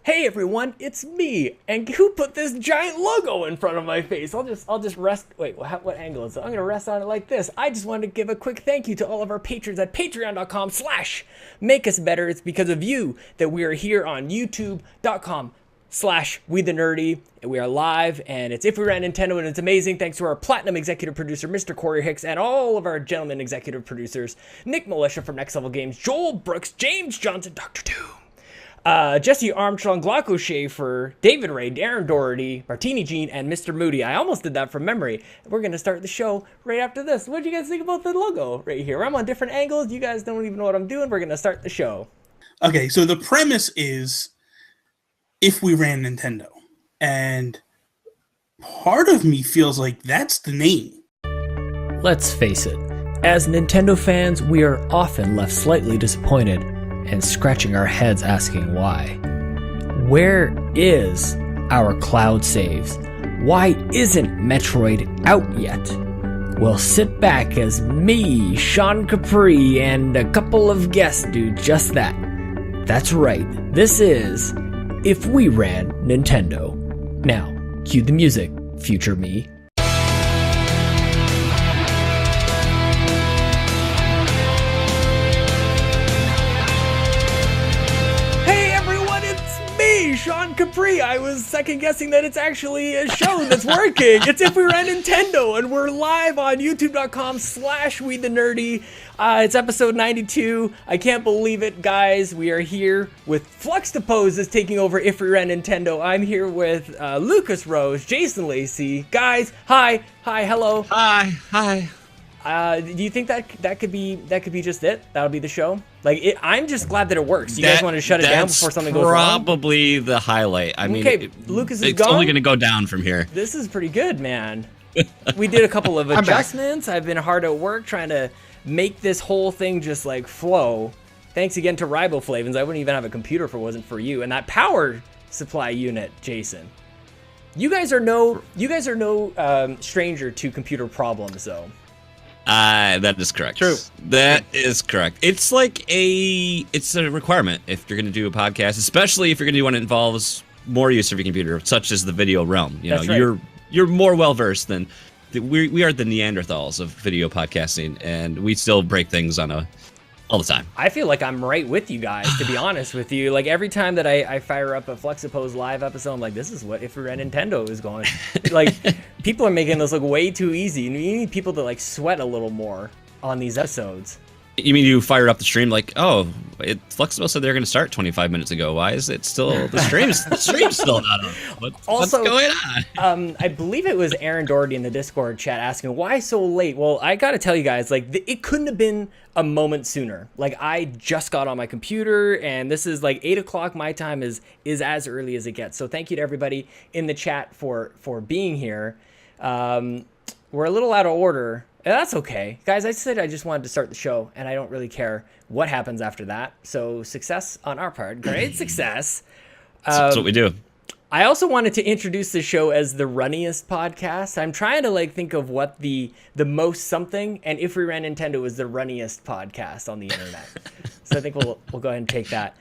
Hey everyone, it's me. And who put this giant logo in front of my face? I'll just rest. Wait, what angle is it? I'm gonna rest on it like this. I just wanted to give a quick thank you to all of our patrons at patreon.com/makeusbetter. It's because of you that we are here on youtube.com/We The Nerdy. We are live, and it's If We Ran Nintendo, and it's amazing. Thanks to our platinum executive producer, Mr. Corey Hicks, and all of our gentlemen executive producers, Nick Milicia from Next Level Games, Joel Brooks, James Johnson, Dr. Doom, Jesse Armstrong, Glauco Shaffer, David Ray, Darren Doherty, Martini Jean, and Mr. Moody. I almost did that from memory. We're going to start the show right after this. What do you guys think about the logo right here? I'm on different angles. You guys don't even know what I'm doing. We're going to start the show. Okay, so the premise is If We Ran Nintendo. And part of me feels like that's the name. Let's face it. As Nintendo fans, we are often left slightly disappointed and scratching our heads asking why. Where is our cloud saves? Why isn't Metroid out yet? Well, sit back as me, Sean Capri, and a couple of guests do just that. That's right, this is If We Ran Nintendo. Now, cue the music, future me. Sean Capri. I was second guessing that it's actually a show that's working. It's If We Ran Nintendo, and we're live on youtube.com/We The Nerdy. It's episode 92. I can't believe it, guys. We are here with Fluxtaposed is taking over If We Ran Nintendo. I'm here with Lucas Rose, Jason Lacy. Guys, hi, hello. Hi. Do you think that could be just it? That'll be the show. I'm just glad that it works. You guys want to shut it down before something goes wrong? Probably the highlight. I mean, Lucas is it's gone. only going to go down from here. This is pretty good, man. We did a couple of adjustments. I've been hard at work trying to make this whole thing just flow. Thanks again to Ryboflavins. I wouldn't even have a computer if it wasn't for you and that power supply unit, Jason. You guys are no stranger to computer problems, though. That is correct. True. That is correct. It's it's a requirement if you're going to do a podcast, especially if you're going to do one that involves more use of your computer, such as the video realm. That's right. You're more well versed than we are the Neanderthals of video podcasting, and we still break things all the time. I feel like I'm right with you guys, to be honest with you. Every time that I fire up a Fluxtaposed live episode, I'm like, this is what If We Ran Nintendo is going. People are making this look way too easy. You need people to sweat a little more on these episodes. You mean you fired up the stream Fluxtaposed said they were going to start 25 minutes ago. Why is it still the stream's still not on? What's going on? I believe it was Aaron Doherty in the Discord chat asking why so late. Well, I got to tell you guys, it couldn't have been a moment sooner. I just got on my computer, and this is 8 o'clock my time is as early as it gets. So thank you to everybody in the chat for being here. We're a little out of order. That's okay. Guys, I said I just wanted to start the show, and I don't really care what happens after that. So success on our part. Great success. That's what we do. I also wanted to introduce the show as the runniest podcast. I'm trying to think of what the most something, and If We Ran Nintendo is the runniest podcast on the internet. So I think we'll go ahead and take that.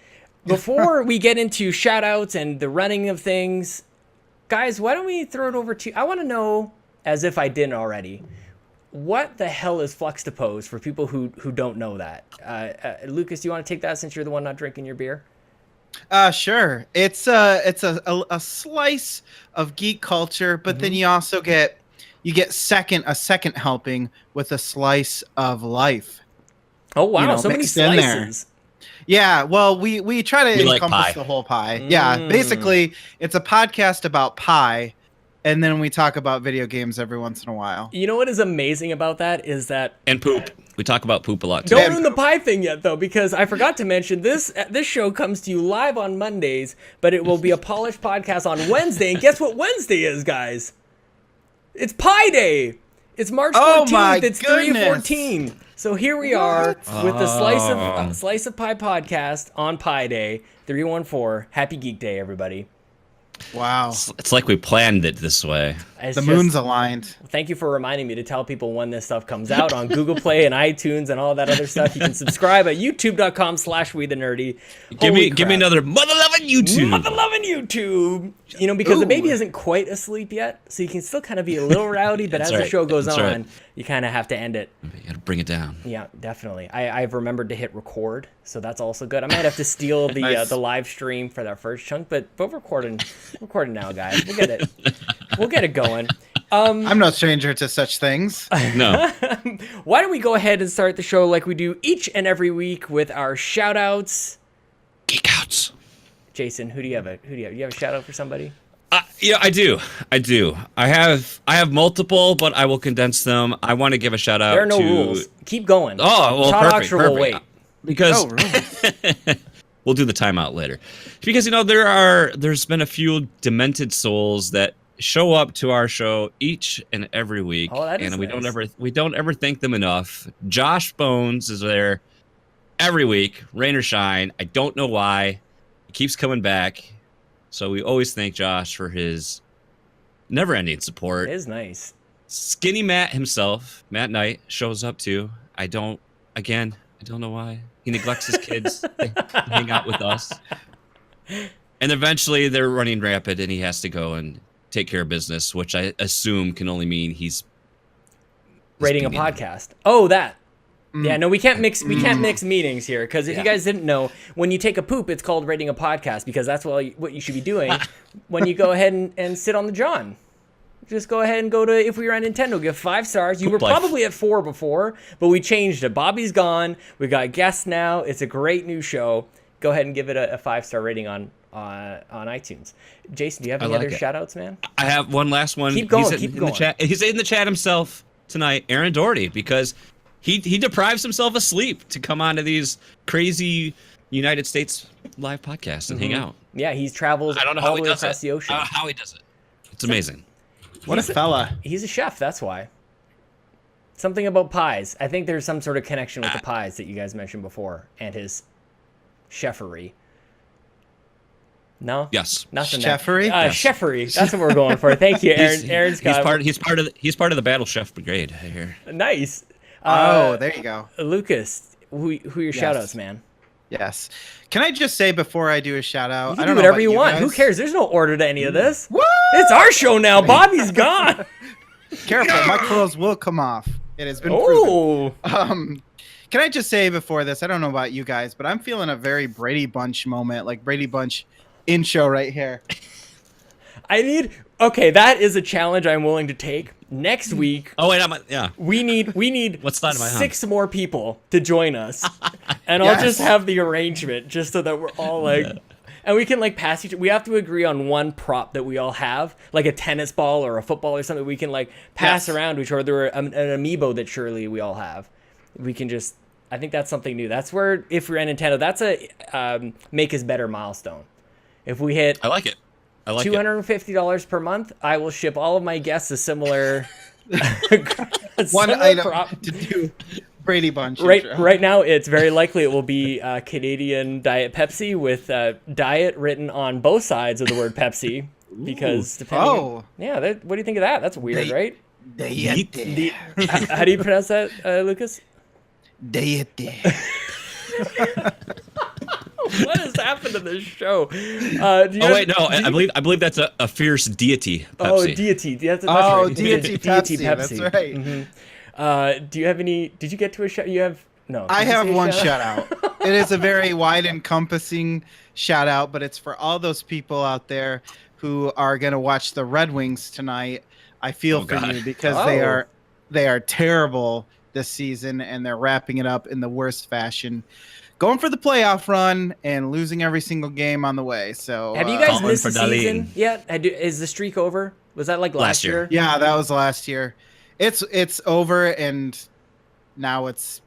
Before we get into shout outs and the running of things, guys, why don't we throw it over to, I want to know, as if I didn't already, what the hell is Fluxtaposed for people who don't know that? Lucas, do you want to take that since you're the one not drinking your beer? Sure. It's a slice of geek culture, but then you also get a second helping with a slice of life. Oh wow, so many slices. Yeah, well, we try to encompass the whole pie. Yeah, basically, it's a podcast about pie. And then we talk about video games every once in a while. You know what is amazing about that is that... And poop. We talk about poop a lot, too. Don't ruin the pie thing yet, though, because I forgot to mention this show comes to you live on Mondays, but it will be a polished podcast on Wednesday. And guess what Wednesday is, guys? It's Pie Day. It's March 14th. It's 3/14. So here we are with the Slice of Pie podcast on Pie Day, 3/14. Happy Geek Day, everybody. Wow. It's like we planned it this way. The moon's aligned. Thank you for reminding me to tell people when this stuff comes out on Google Play and iTunes and all that other stuff. You can subscribe at youtube.com/We The Nerdy. Give me another mother-loving YouTube. Mother-loving YouTube, because the baby isn't quite asleep yet, so you can still kind of be a little rowdy, but as the show goes on, you kind of have to end it. You gotta bring it down. Yeah, definitely. I've remembered to hit record, so that's also good. I might have to steal the the live stream for that first chunk, but we're recording now, guys. We'll get it going. I'm no stranger to such things. No. Why don't we go ahead and start the show like we do each and every week with our shout-outs. Geek outs. Jason, who do you have? You have a shout-out for somebody? Yeah, I do. I have multiple, but I will condense them. I want to give a shout out. There are no rules. Keep going. Oh, well, perfect. Will wait. Because we'll do the timeout later. Because there's been a few demented souls that show up to our show each and every week, and we don't ever thank them enough. Josh Bones is there every week, rain or shine. I don't know why. He keeps coming back. So we always thank Josh for his never-ending support. It is nice. Skinny Matt himself, Matt Knight, shows up too. I don't know why. He neglects his kids to hang out with us. And eventually they're running rampant and he has to go and take care of business, which I assume can only mean he's rating a podcast. Oh, that. Yeah, no, we can't mix meetings here, because if you guys didn't know, when you take a poop, it's called rating a podcast, because that's what you should be doing when you go ahead and sit on the John. Just go ahead and go to If We Were on Nintendo, give 5 stars. You were probably at 4 before, but we changed it. Bobby's gone. We got guests now. It's a great new show. Go ahead and give it a 5-star rating on iTunes. Jason, do you have any other shout-outs, man? I have one last one. Keep going. In the chat. He's in the chat himself tonight, Aaron Doherty, because he deprives himself of sleep to come onto these crazy United States live podcasts and hang out. Yeah, he travels all the way across the ocean. How he does it. It's amazing. What a fella. He's a chef, that's why. Something about pies. I think there's some sort of connection with the pies that you guys mentioned before and his chefery. No? Yes. Nothing. Chefery? Chefery. That's what we're going for. Thank you, Aaron. Aaron's got he's part of the Battle Chef Brigade here. Nice. There you go. Lucas, who are your shout-outs, man? Yes. Can I just say before I do a shout-out? You can do whatever you want. Who cares? There's no order to any of this. What? It's our show now. Bobby's gone. Careful. My clothes will come off. It has been proven. Can I just say before this, I don't know about you guys, but I'm feeling a very Brady Bunch moment, like Brady Bunch intro right here. That is a challenge I'm willing to take. Next week, we need what's that in my 6 more people to join us, and I'll just have the arrangement just so that we're all like, and we can like pass each. We have to agree on one prop that we all have, like a tennis ball or a football or something. We can like pass around to each other, an amiibo that surely we all have. We can just. I think that's something new. That's where if we're in Nintendo, that's a make us better milestone. If we hit, I like it. $250 per month, I will ship all of my guests a similar one item prop. To do Brady Bunch. Right now, it's very likely it will be Canadian Diet Pepsi with diet written on both sides of the word Pepsi. Because depending what do you think of that? That's weird, right? How do you pronounce that, Lucas? Diet. What has happened to this show? I believe that's a fierce deity Pepsi. Oh, deity. That's right. Deity Pepsi. That's right. Mm-hmm. Do you have any? Did you get to a shout? You have no. I have one shout out. It is a very wide encompassing shout out, but it's for all those people out there who are going to watch the Red Wings tonight. I feel for you because they are terrible this season and they're wrapping it up in the worst fashion. Going for the playoff run and losing every single game on the way. So have you guys missed the season yet? Is the streak over? Was that like last year? Yeah, that was last year. It's over, and now it's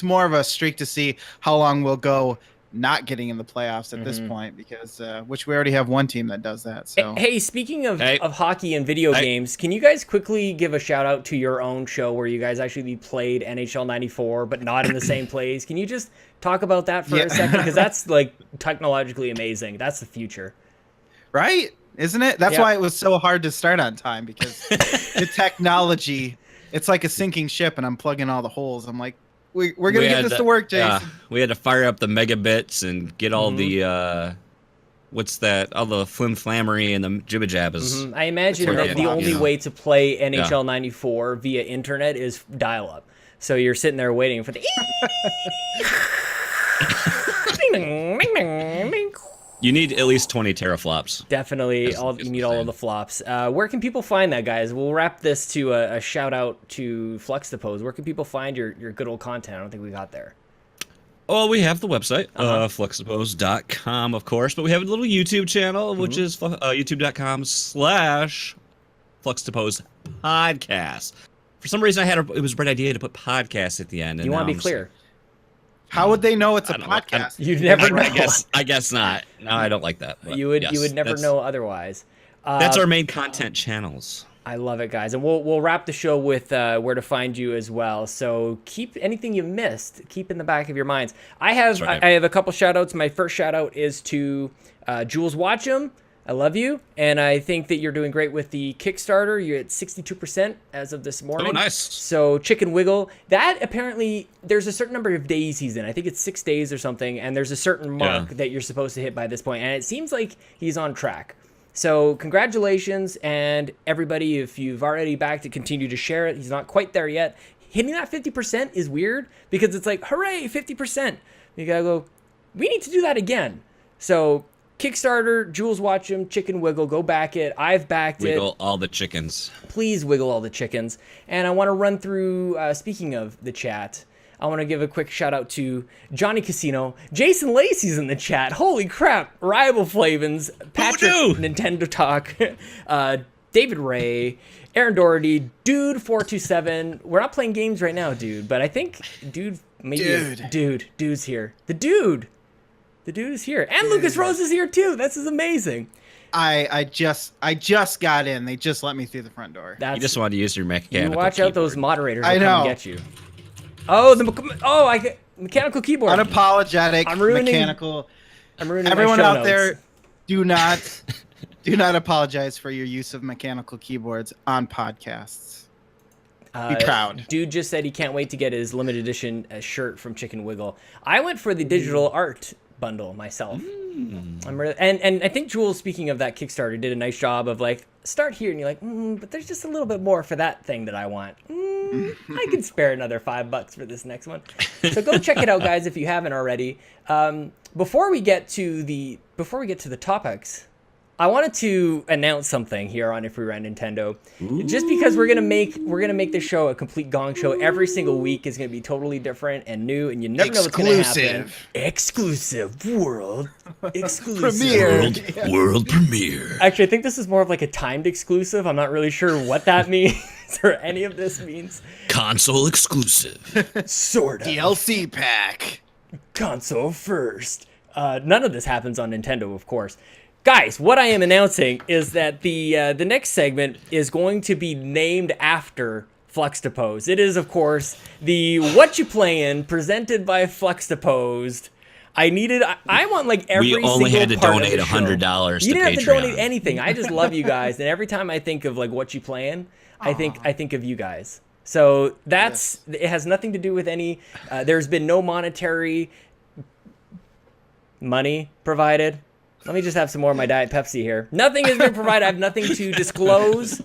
more of a streak to see how long we'll go not getting in the playoffs at this point, because which we already have one team that does that. So hey, speaking of hockey and video games, can you guys quickly give a shout out to your own show where you guys actually played NHL 94 but not in the same place? Can you just talk about that for a second, because that's like technologically amazing. That's the future, right? Isn't it? That's why it was so hard to start on time, because the technology, it's like a sinking ship and I'm plugging all the holes. I'm like, we're going to get this to work, Jason. We had to fire up the megabits and get all the what's that? All the flim-flammery and the jibba-jab is... I imagine that the only way to play NHL 94 via internet is dial-up. So you're sitting there waiting for the... You need at least 20 teraflops. Definitely, you need all of the flops. Where can people find that, guys? We'll wrap this to a shout-out to Fluxtaposed. Where can people find your good old content? I don't think we got there. Oh, we have the website, fluxtaposed.com, of course, but we have a little YouTube channel, which is youtube.com/Fluxtaposed podcast. For some reason, it was a great idea to put podcast at the end. And you want to be clear. How would they know it's a podcast? You'd never know. I guess not. No, I don't like that. You would never know otherwise. That's our main content channels. I love it, guys. And we'll wrap the show with where to find you as well. So keep anything you missed, keep in the back of your minds. I have a couple shout outs. My first shout out is to Jules Watcham. I love you, and I think that you're doing great with the Kickstarter. You're at 62% as of this morning. Oh, nice. So Chicken Wiggle, that apparently there's a certain number of days he's in. I think it's 6 days or something, and there's a certain mark that you're supposed to hit by this point, and it seems like he's on track. So congratulations, and everybody, if you've already backed it, continue to share it. He's not quite there yet. Hitting that 50% is weird, because it's like, hooray, 50%. You gotta go, we need to do that again. So Kickstarter, Jules Watcham, Chicken Wiggle, go back it. I've backed it. Wiggle all the chickens. Please wiggle all the chickens. And I want to run through, speaking of the chat, I want to give a quick shout out to Johnny Casino. Jason Lacey's in the chat. Holy crap. Ryboflavins, Patron, NintenTalk, David Ray, Aaron Doherty, Dude427. We're not playing games right now, dude, but I think Dude's here. The dude is here. And Lucas Rose is here too. This is amazing. I just got in. They just let me through the front door. You just wanted to use your mechanical keyboard. Watch out, those moderators I will know. come and get you. Oh, I get mechanical keyboard. Unapologetic, mechanical. I'm ruining Everyone my show out notes. there, do not apologize for your use of mechanical keyboards on podcasts. Be proud. Dude just said he can't wait to get his limited edition shirt from Chicken Wiggle. I went for the digital art bundle myself. And I think Jules, speaking of that Kickstarter, did a nice job of like, start here, and you're like, but there's just a little bit more for that thing that I want. I can spare another $5 for this next one. So go check it out, guys, if you haven't already. Before we get to the topics, I wanted to announce something here on If We Ran Nintendo. Just because we're gonna make this show a complete gong show. Every single week is gonna be totally different and new, and you never know what's gonna happen. Exclusive world exclusive World premiere. Actually, I think this is more of like a timed exclusive. I'm not really sure what that means or any of this means. Console exclusive. Sort of. DLC pack. Console first. None of this happens on Nintendo, of course. Guys, what I am announcing is that the next segment is going to be named after Fluxtaposed. It is, of course, the What You Playin' presented by Fluxtaposed. I want like every single part of the show. We only had to donate $100 to Patreon. You didn't have to donate anything. I just love you guys, and every time I think of like What You Playin', I think of you guys. So it has nothing to do with any. There's been no monetary money provided. Let me just have some more of my Diet Pepsi here. Nothing has been provided. I have nothing to disclose.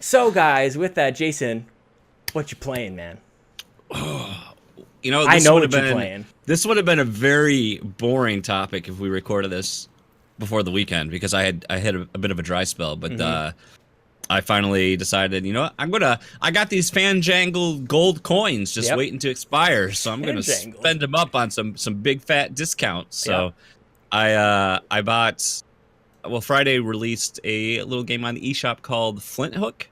So, guys, with that, Jason, what you playing, man? You know, I know what you're playing. This would have been a very boring topic if we recorded this before the weekend, because I had a bit of a dry spell. But I finally decided, you know what, I got these Fanjangle gold coins just waiting to expire, so I'm gonna spend them up on some big fat discounts. So. I bought, Friday released a little game on the eShop called Flint Hook,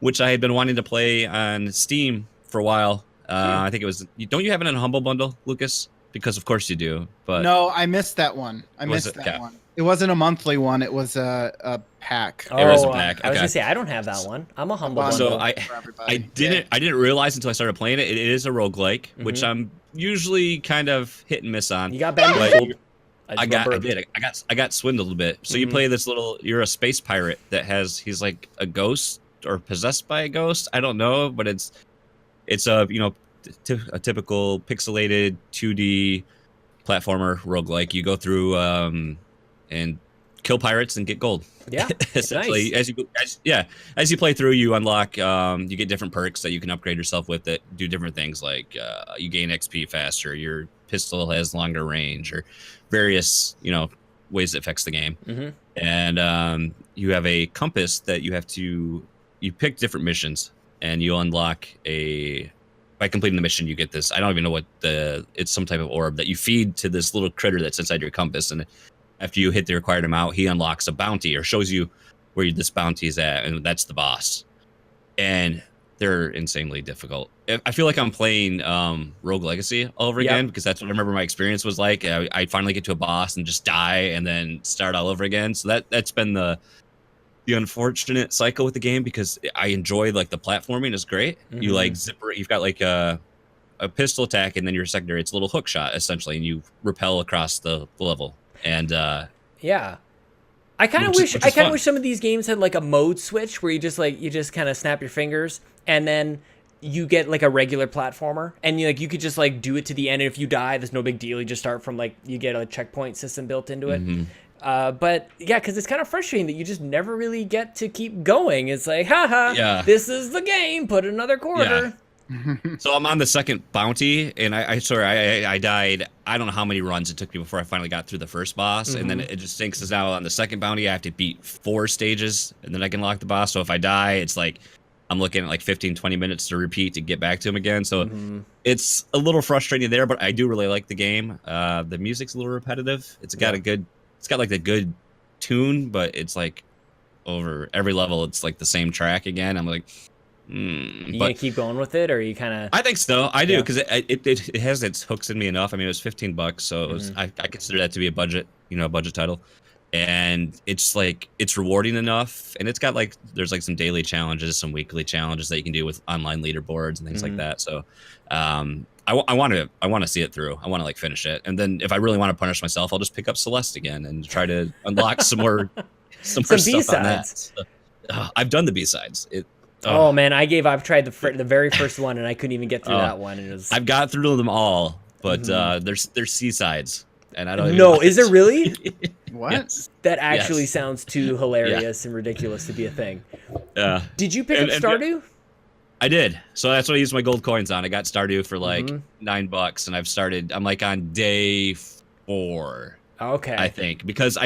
which I had been wanting to play on Steam for a while. I think it was, don't you have it in a Humble Bundle, Lucas? Because of course you do. But no, I missed that one. I missed that one. It wasn't a monthly one. It was a pack. It was a pack. Okay. I was gonna say I don't have that one. I'm a Humble Bundle. So I didn't realize until I started playing it. It is a roguelike, which I'm usually kind of hit and miss on. You got bamboozled. I got swindled a bit. So you play this you're a space pirate that he's like a ghost or possessed by a ghost. I don't know, but it's a typical pixelated 2D platformer roguelike. You go through and kill pirates and get gold. Yeah, essentially. Nice. As you play through, you unlock, you get different perks that you can upgrade yourself with that do different things. Like you gain XP faster, your pistol has longer range, or various ways it affects the game. Mm-hmm. And you have a compass that you pick different missions, and you unlock by completing the mission, you get this. I don't even know what it's some type of orb that you feed to this little critter that's inside your compass, and after you hit the required amount, he unlocks a bounty or shows you where this bounty is at, and that's the boss. And they're insanely difficult. I feel like I'm playing Rogue Legacy all over again, because that's what I remember my experience was like. I finally get to a boss and just die and then start all over again. So that's been the unfortunate cycle with the game, because I enjoy like the platforming is great. Mm-hmm. You like you've got like a pistol attack, and then your secondary, it's a little hook shot essentially, and you repel across the level. And yeah, I kind of wish some of these games had like a mode switch where you just kind of snap your fingers and then you get like a regular platformer, and you could just like do it to the end, and if you die, there's no big deal. You just start from like, you get a checkpoint system built into it. Mm-hmm. But yeah, because it's kind of frustrating that you just never really get to keep going. It's like, this is the game. Put another quarter. Yeah. So I'm on the second bounty, and I died. I don't know how many runs it took me before I finally got through the first boss. Mm-hmm. And then it just stinks, as now on the second bounty I have to beat 4 stages, and then I can unlock the boss. So if I die, it's like I'm looking at like 15-20 minutes to repeat to get back to him again. So it's a little frustrating there, but I do really like the game. The music's a little repetitive. It's got like a good tune, but it's like over every level it's like the same track again. I'm like, you gonna keep going with it, or you kind of? I think so. I do, because it has its hooks in me enough. I mean, it was $15, so it was, I consider that to be a budget title, and it's like it's rewarding enough, and it's got like there's like some daily challenges, some weekly challenges that you can do with online leaderboards and things like that. So, I want to see it through. I want to like finish it, and then if I really want to punish myself, I'll just pick up Celeste again and try to unlock some more stuff B-sides. On that. So, I've done the B-sides. Oh man, I've tried the very first one, and I couldn't even get through that one. And I've got through them all, but there's C-sides, and I don't. No, is there really? What? Yes. That actually sounds too hilarious and ridiculous to be a thing. Did you pick up Stardew? I did. So that's what I used my gold coins on. I got Stardew for like $9, and I'm like on day 4. Okay. I think, because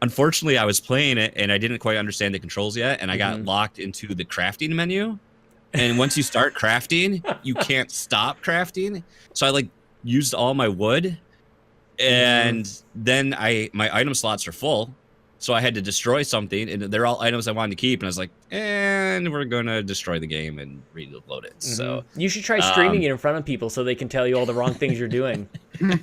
unfortunately I was playing it and I didn't quite understand the controls yet, and I got locked into the crafting menu, and once you start crafting, you can't stop crafting. So I like used all my wood, and then my item slots are full, so I had to destroy something, and they're all items I wanted to keep, and I was like, and we're gonna destroy the game and reload it. So you should try streaming it in front of people so they can tell you all the wrong things you're doing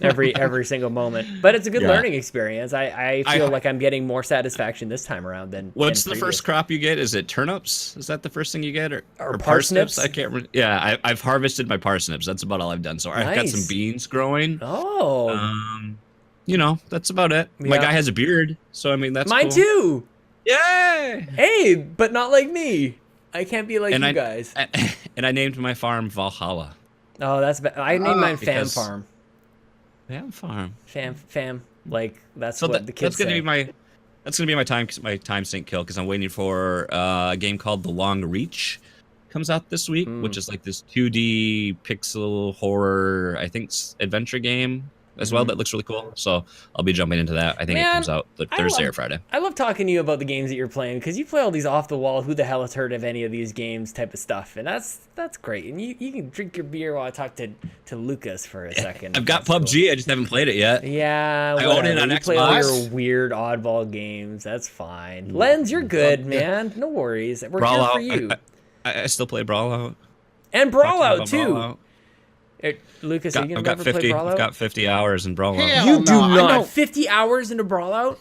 every single moment. But it's a good learning experience. I feel like I'm getting more satisfaction this time around than what's the first crop you get? Is it turnips? Is that the first thing you get, or parsnips? I can't remember. Yeah, I've harvested my parsnips. That's about all I've done. So I've got some beans growing. That's about it. My guy has a beard, so I mean that's mine cool. too. Yay! Hey, but not like me. I can't be like you guys. And I named my farm Valhalla. Oh, that's I named mine Fam Farm. Fam Farm. Fam. Like that's so what the kids say. That's gonna be my time sink kill, because I'm waiting for a game called The Long Reach. Comes out this week, which is like this 2D pixel horror, I think, adventure game as well that looks really cool. So I'll be jumping into that. I think it comes out Thursday or Friday. I love talking to you about the games that you're playing, because you play all these off the wall, who the hell has heard of any of these games type of stuff, and that's great. And you can drink your beer while I talk to Lucas for a second. I've got PUBG. Cool. I just haven't played it yet. Yeah, I own it on Xbox. Play all your weird oddball games. That's fine. Lens, you're good, man. No worries. We're here for you. I still play Brawl Out. And Brawl Out too. Brawl Out. Lucas, are you gonna ever play Brawl Out? I've got 50 hours in Brawl Out. You do not. 50 hours into Brawl Out?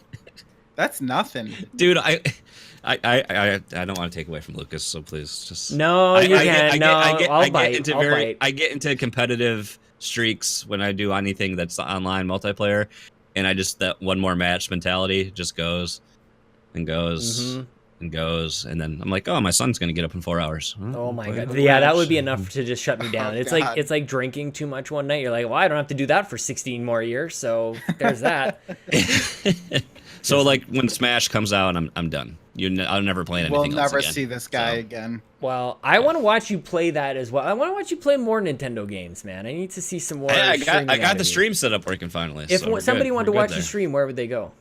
That's nothing, dude. I don't want to take away from Lucas, so please just. No, you can't. I'll bite. I get into competitive streaks when I do anything that's online multiplayer, and I just that one more match mentality just goes and goes. And goes, and then I'm like, oh, my son's gonna get up in 4 hours. Oh my god, yeah, that would be enough to just shut me down. It's like drinking too much one night. You're like, well, I don't have to do that for 16 more years, so there's that. So like when Smash comes out, I'm done. I'll never play anything else again. We'll never see this guy again. Well, I want to watch you play that as well. I want to watch you play more Nintendo games, man. I need to see some more. I got the stream set up working finally. If somebody wanted to watch you stream, where would they go?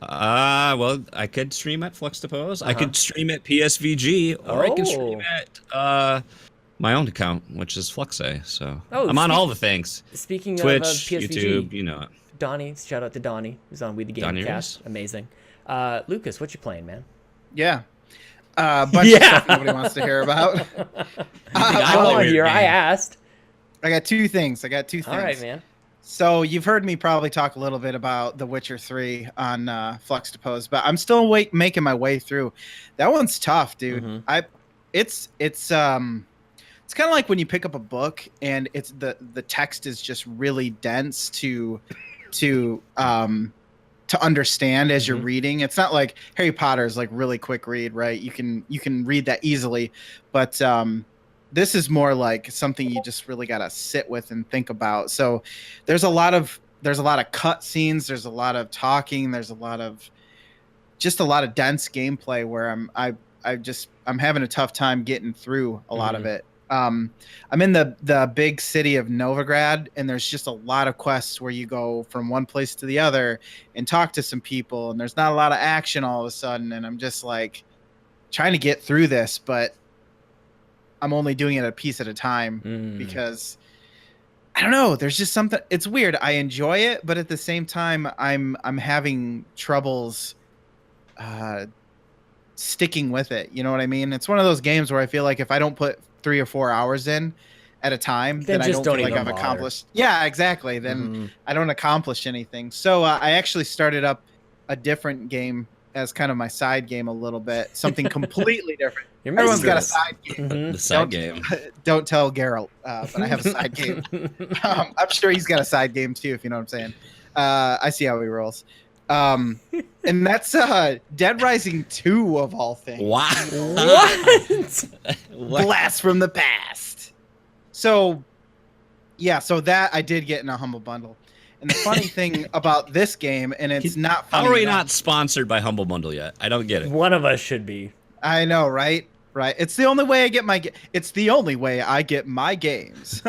Well, I could stream at Fluxtaposed. I could stream at PSVG, or I can stream at my own account, which is Fluxa. So I'm on all the things. Speaking Twitch, of PSVG, YouTube, you know it. Donnie, shout out to Donnie, who's on We The GamerCast. Amazing. Lucas, what you playing, man? Yeah. Bunch of stuff nobody wants to hear about. I asked. I got two things. All right, man. So you've heard me probably talk a little bit about The Witcher 3 on Fluxtaposed, but I'm still making my way through. That one's tough, dude. Mm-hmm. It's kind of like when you pick up a book and it's the text is just really dense to understand as you're reading. It's not like Harry Potter is like really quick read, right? You can read that easily, but this is more like something you just really got to sit with and think about. So there's a lot of cut scenes, there's a lot of talking, there's a lot of dense gameplay where I'm having a tough time getting through a lot of it. I'm in the big city of Novigrad, and there's just a lot of quests where you go from one place to the other and talk to some people, and there's not a lot of action all of a sudden, and I'm just like trying to get through this, but I'm only doing it a piece at a time because I don't know, there's just something, it's weird. I enjoy it, but at the same time I'm having troubles sticking with it. You know what I mean? It's one of those games where I feel like if I don't put 3 or 4 hours in at a time, then I don't feel like I've accomplished. Yeah, exactly. Then I don't accomplish anything. So I actually started up a different game as kind of my side game a little bit, something completely different. Everyone's got a side game. The side game. Don't tell Garret, but I have a side game. I'm sure he's got a side game too, if you know what I'm saying. I see how he rolls. And that's Dead Rising 2 of all things. Wow. What? Blast from the past. So, yeah, so that I did get in a Humble Bundle. And the funny thing about this game, and it's not funny. How are we not sponsored by Humble Bundle yet? I don't get it. One of us should be. I know, right? Right. It's the only way I get my games.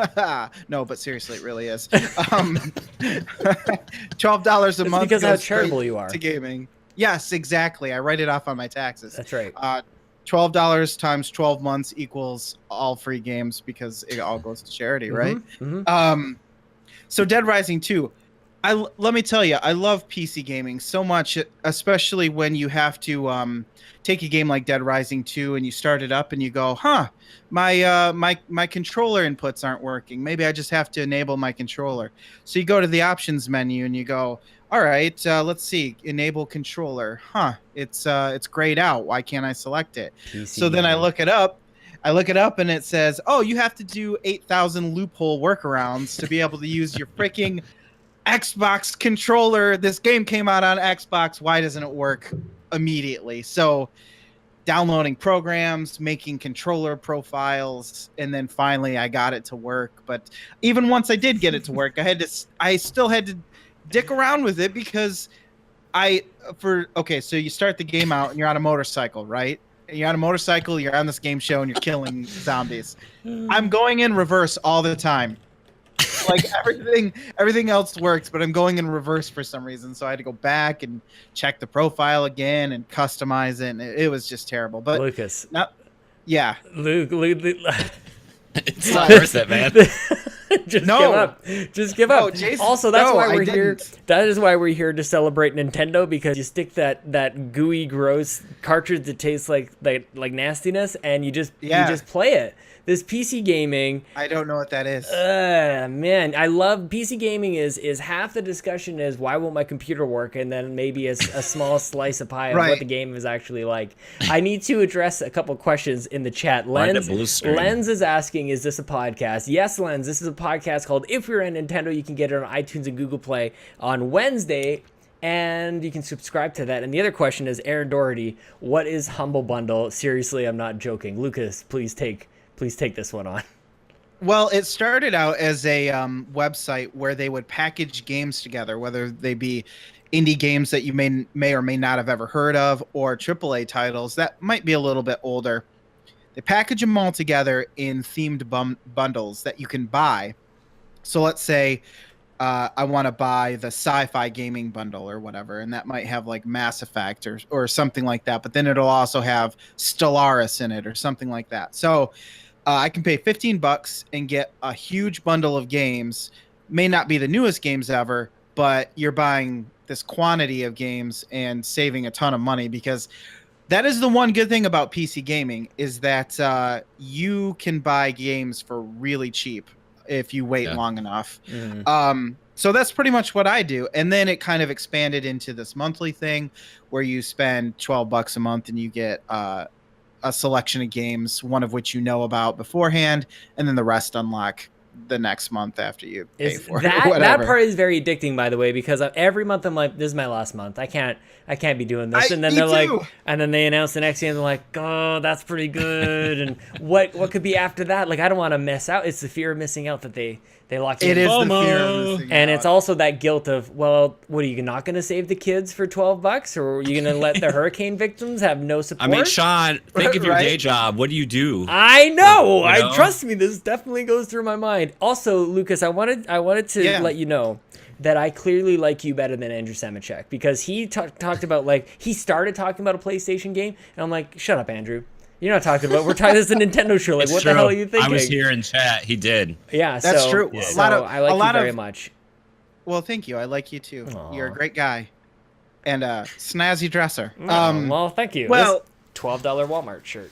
No, but seriously, it really is. $12 a month because how charitable you are to gaming. Yes, exactly. I write it off on my taxes. That's right. $12 times 12 months equals all free games because it all goes to charity, right? So Dead Rising 2. Let me tell you, I love PC gaming so much, especially when you have to take a game like Dead Rising 2 and you start it up and you go, my controller inputs aren't working. Maybe I just have to enable my controller. So you go to the options menu and you go, all right, let's see, enable controller. It's grayed out. Why can't I select it? So then I look it up. And it says, oh, you have to do 8,000 loophole workarounds to be able to use your freaking Xbox controller. This game came out on Xbox. Why doesn't it work immediately? So downloading programs, making controller profiles, and then finally I got it to work. But even once I did get it to work, I still had to dick around with it because so you start the game out and you're on a motorcycle, right? You're on a motorcycle, you're on this game show, and you're killing zombies. I'm going in reverse all the time. Like everything else works, but I'm going in reverse for some reason. So I had to go back and check the profile again and customize it. And it was just terrible. But Lucas, yeah, Luke. It's not worth it, man. Give up. Just give up. Jason, also, that's why we're here. That is why we're here to celebrate Nintendo, because you stick that gooey, gross cartridge that tastes like nastiness, and you just play it. This PC gaming, I don't know what that is. Man, I love PC gaming. Is half the discussion is why won't my computer work, and then maybe a small slice of pie of what the game is actually like. I need to address a couple questions in the chat. Lens is asking, is this a podcast? Yes, Lens, this is a podcast called If You're in Nintendo. You can get it on iTunes and Google Play on Wednesday, and you can subscribe to that. And the other question is, Aaron Doherty, what is Humble Bundle? Seriously, I'm not joking. Lucas, please take this one on. Well, it started out as a website where they would package games together, whether they be indie games that you may or may not have ever heard of, or AAA titles that might be a little bit older. They package them all together in themed bundles that you can buy. So let's say I want to buy the sci-fi gaming bundle or whatever, and that might have like Mass Effect or something like that. But then it'll also have Stellaris in it or something like that. So I can pay $15 and get a huge bundle of games. May not be the newest games ever, but you're buying this quantity of games and saving a ton of money, because that is the one good thing about PC gaming, is that you can buy games for really cheap if you wait long enough. So that's pretty much what I do. And then it kind of expanded into this monthly thing where you spend $12 a month and you get a selection of games, one of which you know about beforehand, and then the rest unlock the next month after you pay for it. That part is very addicting, by the way, because every month I'm like, this is my last month. I can't be doing this. And then they're like, and then they announce the next game. They're like, oh, that's pretty good. And what could be after that? Like, I don't want to miss out. It's the fear of missing out that they lock you in. It is the fear of missing out. And it's also that guilt of, well, what, are you not going to save the kids for $12, or are you going to let the hurricane victims have no support? I mean, Sean, think of your day job. What do you do? I know. Trust me, this definitely goes through my mind. Also, Lucas, I wanted to let you know that I clearly like you better than Andrew Semicek, because he talked about, like, he started talking about a PlayStation game, and I'm like, shut up, Andrew. You're not talking about. We're talking. This is a Nintendo show. Like, what the hell are you thinking? I was here in chat. He did. Yeah, that's true. Yeah. I like you very much. Well, thank you. I like you too. Aww. You're a great guy, and a snazzy dresser. Well, thank you. Well, $12 Walmart shirt.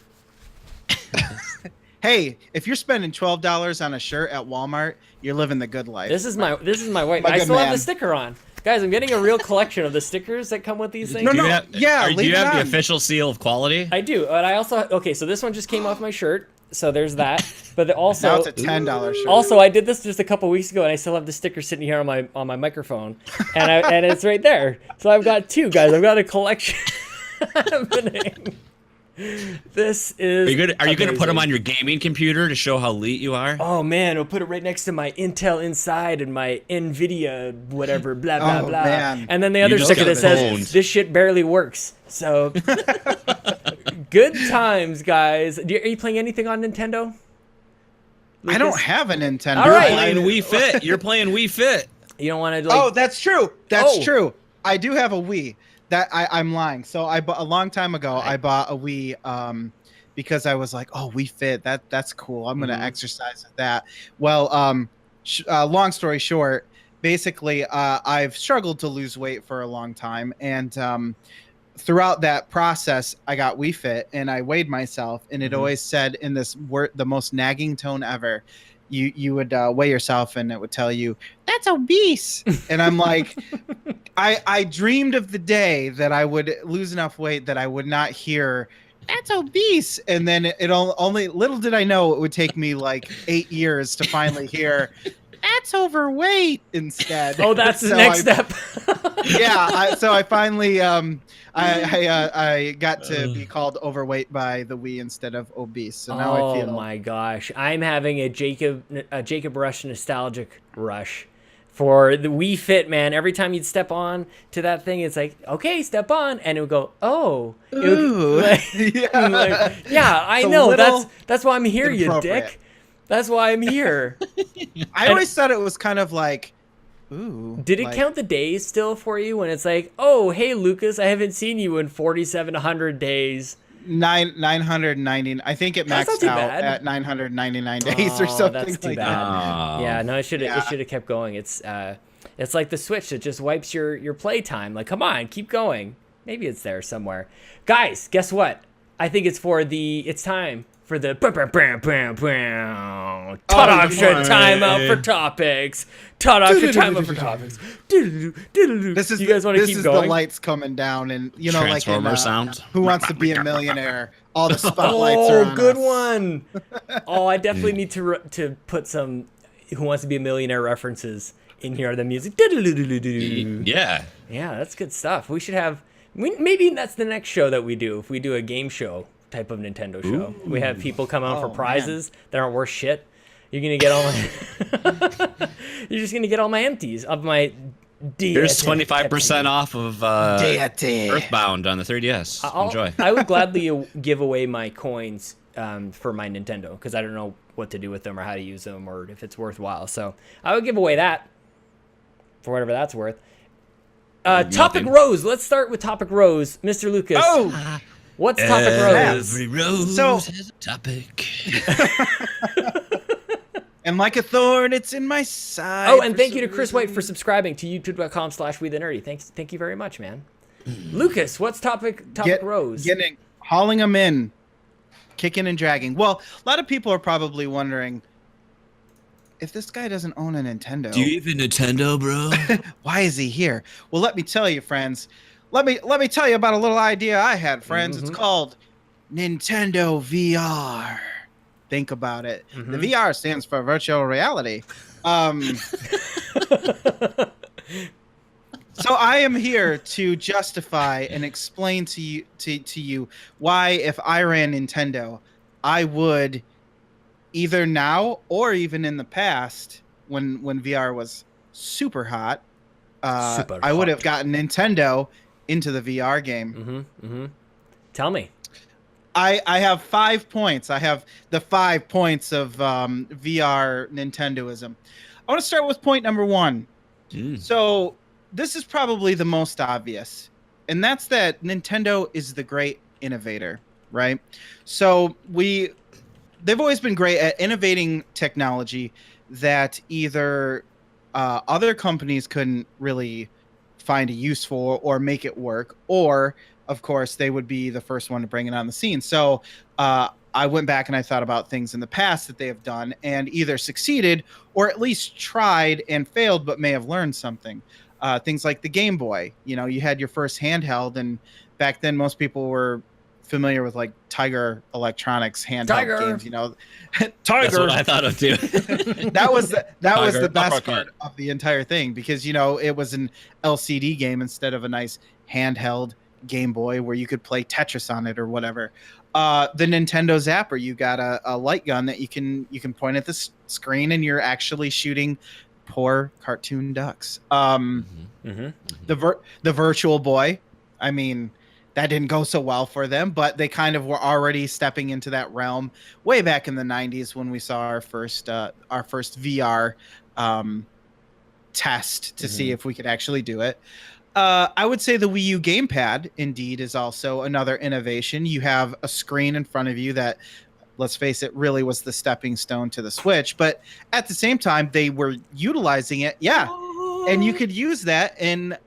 Hey, if you're spending $12 on a shirt at Walmart, you're living the good life. This is my wife. I still have the sticker on. Guys, I'm getting a real collection of the stickers that come with these things. Do you have the official seal of quality? I do. And I also, so this one just came off my shirt. So there's that. But also, now it's a $10 shirt. Also, I did this just a couple weeks ago, and I still have the sticker sitting here on my microphone, and it's right there. So I've got two, guys. I've got a collection happening. This is. Are you gonna put them on your gaming computer to show how elite you are? Oh man, we'll put it right next to my Intel Inside and my Nvidia whatever blah blah blah. Man. And then the other sticker that says this shit barely works. So good times, guys. Are you playing anything on Nintendo? Lucas? I don't have a Nintendo. All right. You're playing Wii Fit. You're playing Wii Fit. You don't want to. Oh, that's true. That's true. I do have a Wii. That I'm lying. So I bought a long time ago. I bought a Wii because I was like, oh, Wii Fit. That's cool. I'm gonna exercise at that. Well, long story short, basically, I've struggled to lose weight for a long time, and throughout that process, I got Wii Fit, and I weighed myself, and it always said in this the most nagging tone ever. You would weigh yourself, and it would tell you, that's obese. And I'm like, I dreamed of the day that I would lose enough weight that I would not hear, that's obese. And then it only, little did I know, it would take me like 8 years to finally hear, that's overweight instead. Oh, that's the next step. So I finally, I got to be called overweight by the Wii instead of obese. So now I feel. Oh my gosh, I'm having a Jacob Rush nostalgic rush for the Wii Fit, man. Every time you'd step on to that thing, it's like, okay, step on, and it would go, oh, I know. That's why I'm here, you dick. That's why I'm here. I always thought it was kind of like, ooh. Did it count the days still for you when it's like, oh, hey, Lucas, I haven't seen you in 4,700 days? 990. I think it maxed out at 999 days or something. That's too like bad. that. Yeah, no, it should have kept going. It's like the Switch that just wipes your play time. Like, come on, keep going. Maybe it's there somewhere. Guys, guess what? I think it's time for the timeout for topics. Timeout for topics. You guys want to keep going? The lights coming down, and Transformer like sound. Who Wants to Be a Millionaire? All the spotlights are on good us. One. Oh, I definitely need to put some Who Wants to Be a Millionaire references in here. The music. Yeah, that's good stuff. We should have. Maybe that's the next show that we do. If we do a game show type of Nintendo show, we have people come out for prizes that aren't worth shit. You're gonna get all my. You're just gonna get all my empties of my Here's 25% off of Earthbound on the 3DS. Enjoy. I would gladly give away my coins for my Nintendo because I don't know what to do with them or how to use them or if it's worthwhile. So I would give away that for whatever that's worth. Topic Rose. Let's start with Topic Rose. Mr. Lucas. Oh! What's Topic Rose? Every rose has a topic. And like a thorn, it's in my side. Oh, and thank you to Chris White for subscribing to youtube.com/WeTheNerdy. Thank you very much, man. Lucas, what's Topic Rose? Hauling them in, kicking and dragging. Well, a lot of people are probably wondering, if this guy doesn't own a Nintendo, do you even Nintendo, bro? Why is he here? Well, let me tell you, friends. Let me tell you about a little idea I had, friends. It's called Nintendo VR. Think about it. The VR stands for virtual reality. So I am here to justify and explain to you why, if I ran Nintendo, I would either now or even in the past, when VR was super hot, I would have gotten Nintendo into the VR game. Tell me. I have 5 points. I have the 5 points of VR Nintendoism. I want to start with point number 1. So this is probably the most obvious, and that's that Nintendo is the great innovator, right? So they've always been great at innovating technology that either other companies couldn't really find a use for or make it work, or of course they would be the first one to bring it on the scene. So I went back and I thought about things in the past that they have done and either succeeded or at least tried and failed but may have learned something. Things like the Game Boy. You know, you had your first handheld, and back then most people were familiar with like Tiger Electronics handheld games. You know, Tiger. That's what I thought of too. that was the best part of the entire thing, because you know it was an LCD game instead of a nice handheld Game Boy where you could play Tetris on it or whatever. The Nintendo Zapper, you got a light gun that you can point at the screen and you're actually shooting poor cartoon ducks. The Virtual Boy, I mean, that didn't go so well for them, but they kind of were already stepping into that realm way back in the 90s when we saw our first VR test to see if we could actually do it. I would say the Wii U gamepad indeed is also another innovation. You have a screen in front of you that, let's face it, really was the stepping stone to the Switch, but at the same time they were utilizing it, and you could use that in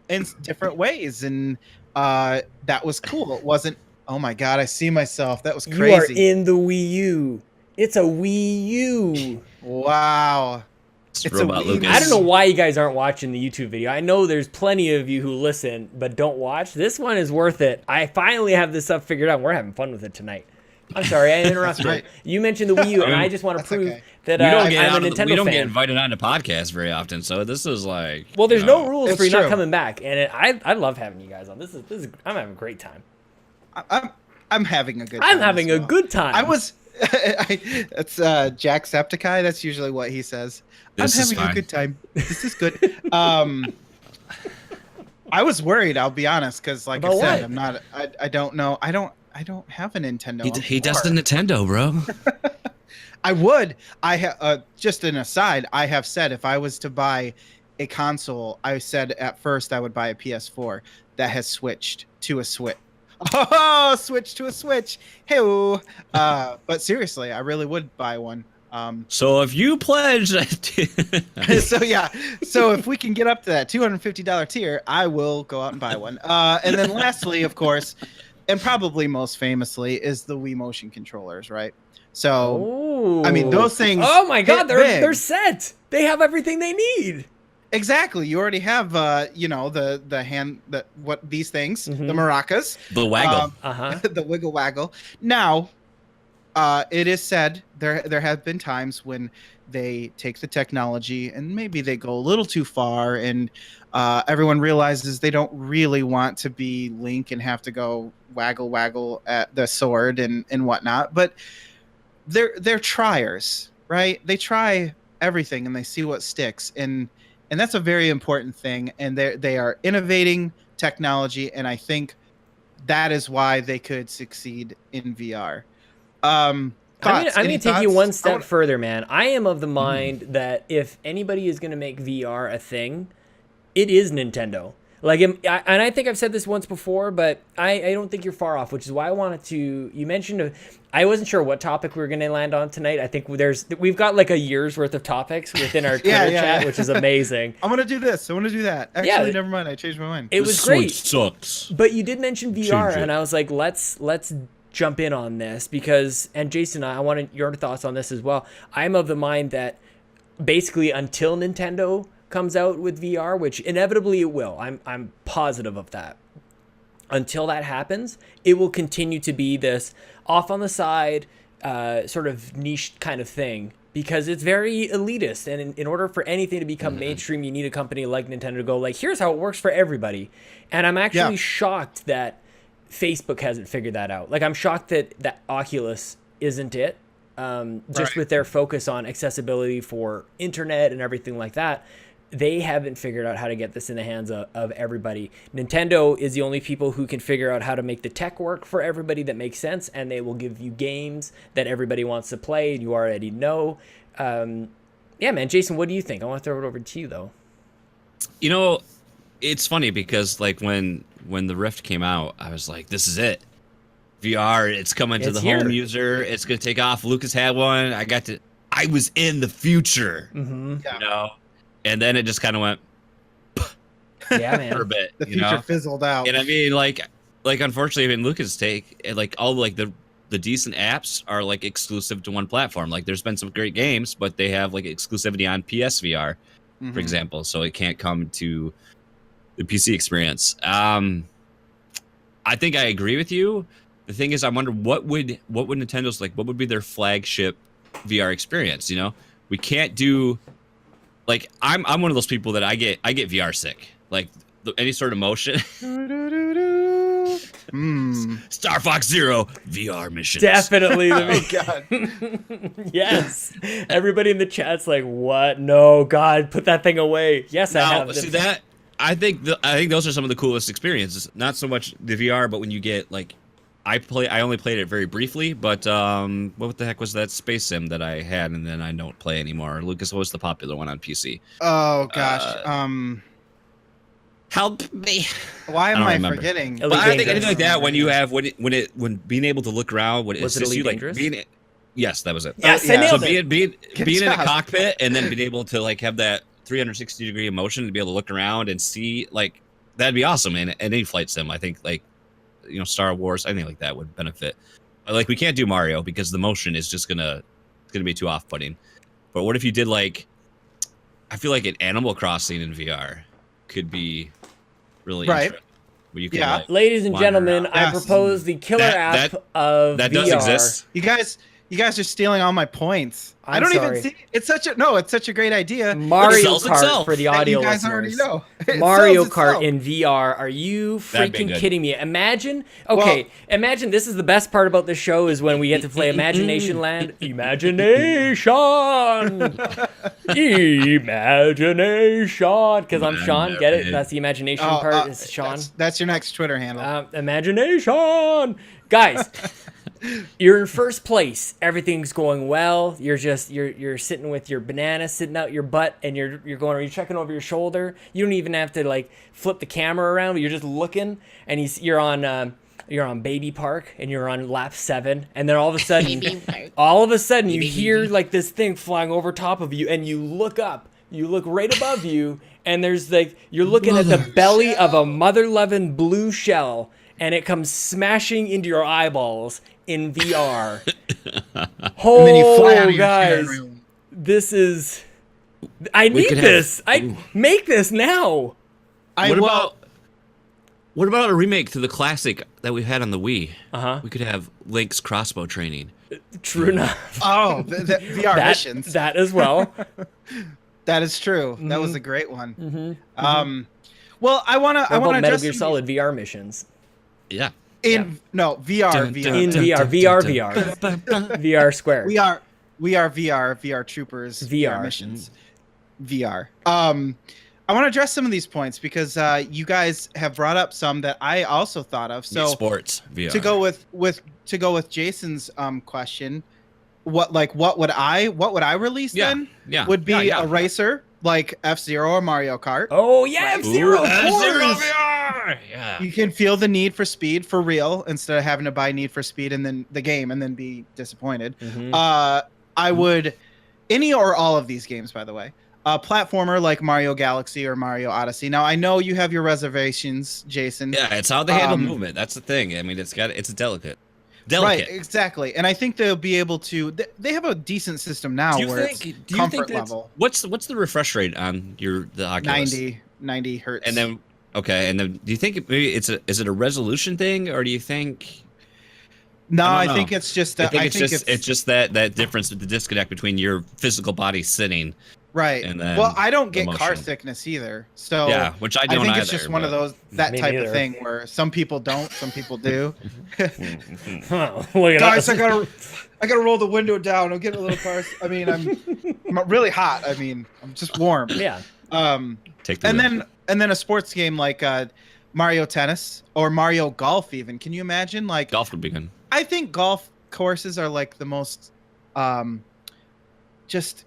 different ways, and that was cool. It wasn't, oh my god, I see myself, that was crazy. You are in the Wii U. It's a Wii U. Wow. It's Robot Lucas. I don't know why you guys aren't watching the YouTube video. I know there's plenty of you who listen but don't watch. This one is worth it. I finally have this stuff figured out. We're having fun with it tonight. I'm sorry, I interrupted. Right. You mentioned the Wii U, and I just want to prove that I'm a Nintendo fan. We don't get invited on to podcasts very often, so this is like... Well, there's no rules for you not coming back, and I love having you guys on. This is I'm having a great time. I'm having a good time. I'm having a good time. I was... That's Jacksepticeye. That's usually what he says. I'm having a good time. This is good. I was worried, I'll be honest, because like I said, I'm not. I don't know. I don't have a Nintendo. He does the Nintendo, bro. I would. I have just an aside. I have said if I was to buy a console, I said at first I would buy a PS4 that has switched to a Switch. Oh, switch to a Switch. Hey, but seriously, I really would buy one. So if you pledge so if we can get up to that $250 tier, I will go out and buy one. And then lastly, of course, and probably most famously, is the Wii motion controllers, right? So I mean, those things. Oh my god, they're set. They have everything they need. Exactly. You already have, the hand, these things, the maracas, the waggle, the wiggle waggle. Now, it is said there have been times when they take the technology and maybe they go a little too far, and everyone realizes they don't really want to be Link and have to go waggle at the sword and whatnot. But they're triers, right? They try everything and they see what sticks. And And that's a very important thing. And they are innovating technology, and I think that is why they could succeed in VR. I'm going to take you one step further, man. I am of the mind that if anybody is going to make VR a thing, it is Nintendo. Like, and I think I've said this once before, but I don't think you're far off, which is why I wanted to. You mentioned, I wasn't sure what topic we were going to land on tonight. I think we've got like a year's worth of topics within our Twitter chat, which is amazing. I want to do this. I want to do that. Actually, never mind. I changed my mind. It was great. Sucks. But you did mention VR, and I was like, let's jump in on this because, and Jason, I wanted your thoughts on this as well. I'm of the mind that basically until Nintendo comes out with VR, which inevitably it will. I'm positive of that. Until that happens, it will continue to be this off on the side, sort of niche kind of thing because it's very elitist. And in order for anything to become mainstream, you need a company like Nintendo to go like, here's how it works for everybody. And I'm actually shocked that Facebook hasn't figured that out. Like, I'm shocked that Oculus isn't it. Just with their focus on accessibility for internet and everything like that. They haven't figured out how to get this in the hands of everybody. Nintendo is the only people who can figure out how to make the tech work for everybody that makes sense, and they will give you games that everybody wants to play, and you already know. Yeah, man, Jason, what do you think? I want to throw it over to you, though. You know, it's funny because, like, when the Rift came out, I was like, this is it. VR, it's coming to the home user. It's going to take off. Lucas had one. I was in the future, you know? And then it just kind of went, yeah, man, for a bit. The future fizzled out. And I mean, like unfortunately, I mean, Lucas take like all like the decent apps are like exclusive to one platform. Like, there's been some great games, but they have like exclusivity on PSVR, for example, so it can't come to the PC experience. I think I agree with you. The thing is, I wonder what would Nintendo's like? What would be their flagship VR experience? You know, we can't do. Like, I'm one of those people that I get VR sick. Like, any sort of motion. Star Fox Zero VR missions. Definitely. Oh God. Yes. Everybody in the chat's like, "What? No, God, put that thing away." Yes, I have. See that? I think those are some of the coolest experiences. Not so much the VR, but when you get like, I only played it very briefly, but what the heck was that space sim that I had and then I don't play anymore? Lucas, what was the popular one on PC? Oh gosh, help me. Why am I forgetting? But I think anything like that when you have when being able to look around, when it assists you, like being. Yes, that was it. Yes, I nailed it. Being in a cockpit and then being able to like have that 360-degree motion to be able to look around and see, like, that'd be awesome. And any flight sim, I think, like, you know, Star Wars, anything like that would benefit. But, like, we can't do Mario because the motion is just gonna be too off-putting. But what if you did, like, I feel like an Animal Crossing in VR could be really interesting. Where you can, like, ladies and gentlemen, I propose the killer app of that VR. does exist. You guys are stealing all my points. I don't even see it's such a great idea. Mario Kart for the audio you guys listeners. Already know. Mario Kart in VR. Are you freaking kidding me? Imagine this is the best part about the show is when we get to play Imagination Land. Imagination. Imagination. Because I'm Sean. Get it? That's the imagination part. It's Sean. That's your next Twitter handle. Imagination. Guys. You're in first place. Everything's going well. You're sitting with your banana sitting out your butt, and you're checking over your shoulder. You don't even have to like flip the camera around. But you're just looking, and you're on Baby Park, and you're on lap 7, and then all of a sudden you hear like this thing flying over top of you, and you look up. You look right above you, and there's like you're looking at the belly of a mother-loving blue shell, and it comes smashing into your eyeballs in VR. And then you fly out of guys, this is. I need this. I make this now. What about a remake to the classic that we had on the Wii? We could have Link's crossbow training. True enough. Oh, the VR missions. That as well. That is true. That was a great one. Well, I want to Metal Gear Solid VR missions. Yeah. VR. VR Square. We are VR troopers. VR missions. VR. I want to address some of these points because you guys have brought up some that I also thought of. So sports VR. To go with Jason's question, what would I release then? Yeah. Would be a racer like F-Zero or Mario Kart. Oh yeah, F-Zero. F-Zero VR. Yeah. You can feel the need for speed for real instead of having to buy Need for Speed and then the game and then be disappointed. I would any or all of these games, by the way. Platformer like Mario Galaxy or Mario Odyssey. Now I know you have your reservations, Jason. Yeah, it's how they handle movement. That's the thing. I mean, it's delicate. Right, exactly. And I think they'll be able to. They have a decent system now comfort level. What's the refresh rate on the Oculus? 90 hertz. And then do you think is it a resolution thing, or do you think? No, I think it's just. It's just that difference, the disconnect between your physical body sitting. Right. And then I don't get car sickness either. So yeah, which I don't. I think it's either, just one of those type of thing where some people don't, some people do. Guys, I gotta roll the window down. I'm getting a little car. I mean, I'm really hot. I mean, I'm just warm. Yeah. And then a sports game like Mario Tennis or Mario Golf even. Can you imagine? Like golf would be good. I think golf courses are like the most just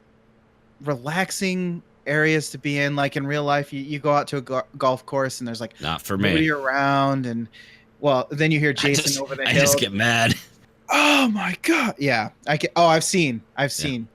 relaxing areas to be in. Like in real life, you go out to a golf course and there's like not for me nobody around, and then you hear Jason over the hill. I just get mad. Oh my god! Yeah, I've seen. See,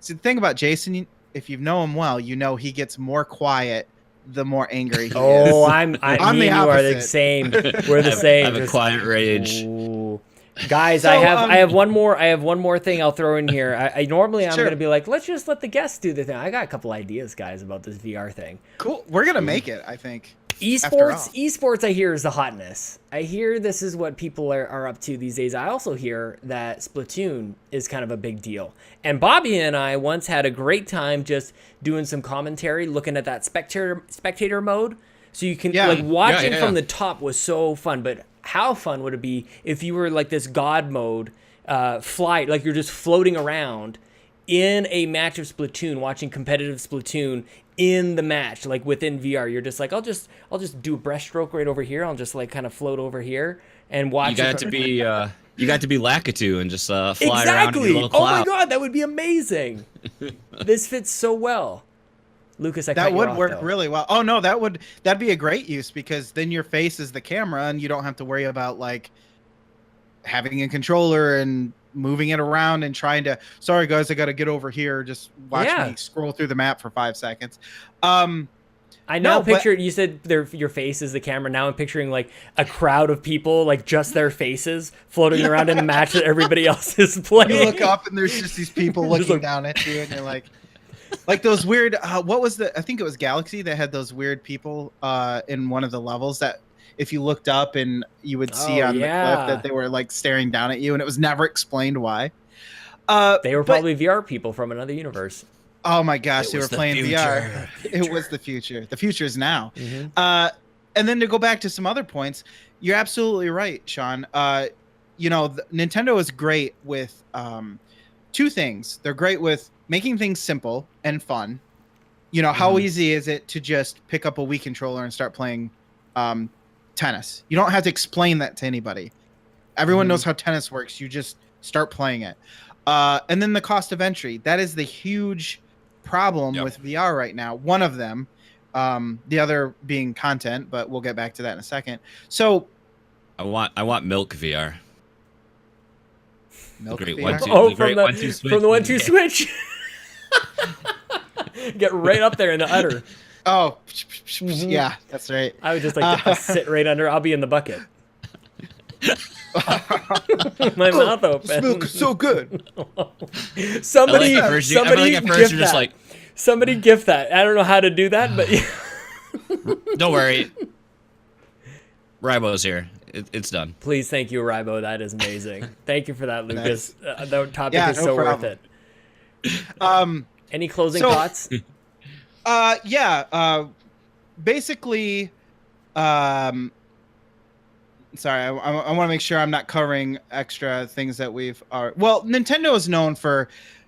the thing about Jason, if you know him well, you know he gets more quiet the more angry he is. Oh, I'm me and you are the opposite. Same. We're the same. I have a quiet rage. Ooh. Guys, I have one more thing I'll throw in here. I normally I'm gonna be like, let's just let the guests do the thing. I got a couple ideas, guys, about this VR thing. Cool. We're gonna make it, I think. Esports I hear is the hotness. I hear this is what people are up to these days. I also hear that Splatoon is kind of a big deal. And Bobby and I once had a great time just doing some commentary, looking at that spectator mode. So you can watching from the top was so fun, but how fun would it be if you were like this god mode, flight, like you're just floating around in a match of Splatoon, watching competitive Splatoon in the match, like within VR. You're just like, I'll just do a breaststroke right over here. I'll just like kind of float over here and watch. You got to be Lakitu and just fly around in your little cloud. Oh my god, that would be amazing. This fits so well. Lucas, that would work really well. Oh no, that'd be a great use because then your face is the camera and you don't have to worry about like having a controller and moving it around and trying to. Sorry guys, I got to get over here. Just watch me scroll through the map for 5 seconds. I now picture you said your face is the camera. Now I'm picturing like a crowd of people, like just their faces floating around in a match that everybody else is playing. You look up and there's just these people looking down at you, and you're like those weird. What was I think it was Galaxy that had those weird people in one of the levels that if you looked up and you would see on the clip that they were like staring down at you, and it was never explained why. They were probably VR people from another universe. Oh my gosh, they were playing VR. It was the future. The future is now. Mm-hmm. And then to go back to some other points, you're absolutely right, Sean. Nintendo is great with two things. They're great with making things simple and fun. How easy is it to just pick up a Wii controller and start playing tennis? You don't have to explain that to anybody. Everyone knows how tennis works. You just start playing it. And then the cost of entry. That is the huge problem with VR right now. One of them, the other being content, but we'll get back to that in a second. So I want Milk VR. Milk the great VR? From the 1-2 switch. Get right up there in the udder. Oh, yeah, that's right. I would just like to sit right under. I'll be in the bucket. My mouth open. This milk is so good. Somebody gift that. I don't know how to do that, but don't worry. Rybo's here. It's done. Please, thank you, Rybo. That is amazing. Thank you for that, Lucas. Nice. The topic is so worth it. Any closing thoughts? Basically, sorry, I want to make sure I'm not covering extra things that Nintendo is known for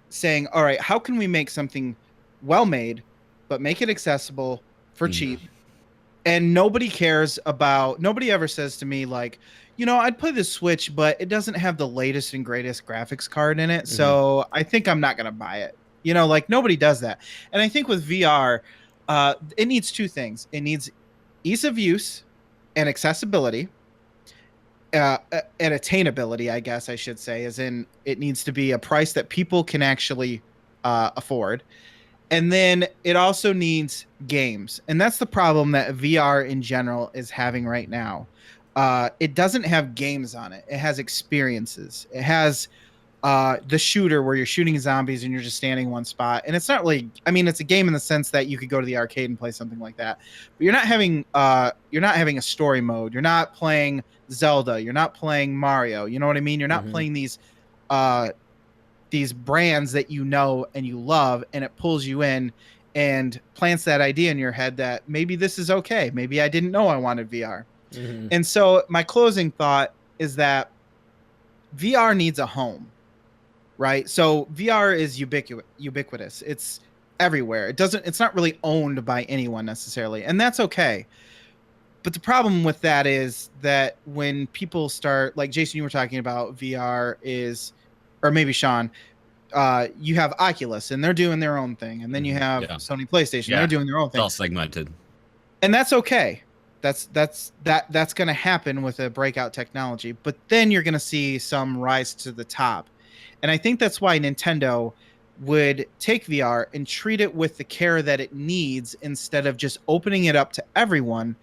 saying, all right, how can we make something well made but make it accessible for cheap. And nobody ever says to me like, I'd play the Switch, but it doesn't have the latest and greatest graphics card in it. So I think I'm not going to buy it. Like nobody does that. And I think with VR, it needs two things. It needs ease of use and accessibility, and attainability, I guess I should say, as in it needs to be a price that people can actually afford. And then it also needs games. And that's the problem that VR in general is having right now. It doesn't have games on it. It has experiences. It has the shooter where you're shooting zombies and you're just standing in one spot. And it's not really, it's a game in the sense that you could go to the arcade and play something like that. But you're not having a story mode. You're not playing Zelda. You're not playing Mario. You know what I mean? You're not playing these brands that you know and you love, and it pulls you in and plants that idea in your head that maybe this is okay. Maybe I didn't know I wanted VR. And so my closing thought is that VR needs a home, right? So VR is ubiquitous. It's everywhere. It's not really owned by anyone necessarily, and that's okay. But the problem with that is that when people start, like Jason, you were talking about VR is, or maybe Sean, you have Oculus and they're doing their own thing. And then you have Sony PlayStation, they're doing their own thing. It's all segmented. And that's okay. That's going to happen with a breakout technology. But then you're going to see some rise to the top. And I think that's why Nintendo would take VR and treat it with the care that it needs instead of just opening it up to everyone.